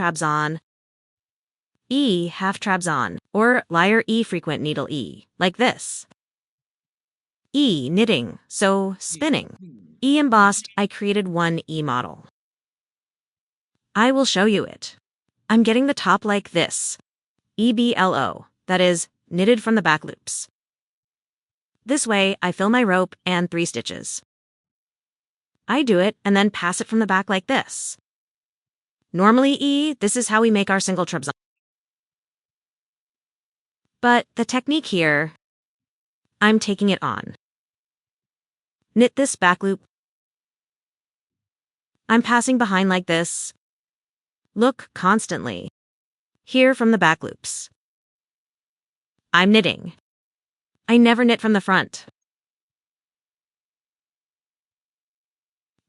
trabs on, E half trabs on, or lyre E frequent needle E, like this. E knitting, so spinning. E embossed, I created one E model. I will show you it. I'm getting the top like this. EBLO, that is, knitted from the back loops. This way, I fill my rope and 3 stitches. I do it and then pass it from the back like this. Normally E, this is how we make our single trabzan. But the technique here, I'm taking it on. Knit this back loop. I'm passing behind like this. Look constantly. Here from the back loops. I'm knitting. I never knit from the front.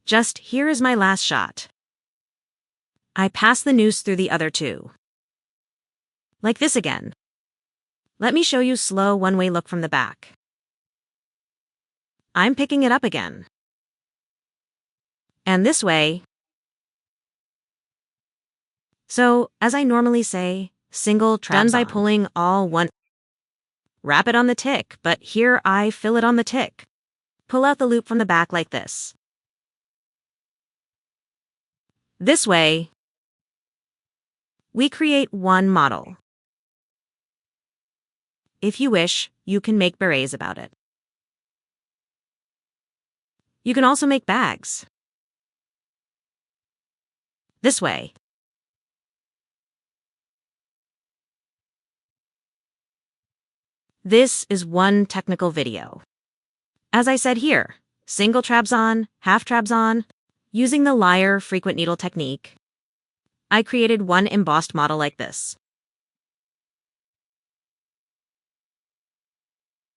Just here is my last shot. I pass the noose through the other 2. Like this again. Let me show you slow one-way look from the back. I'm picking it up again. And this way. So, as I normally say, single trabzan. Done by pulling all one. Wrap it on the tick, but here I fill it on the tick. Pull out the loop from the back like this. This way, we create one model. If you wish, you can make berets about it. You can also make bags. This way. This is one technical video. As I said here, single trabs on, half trabs on, using the lyre frequent needle technique, I created one embossed model like this.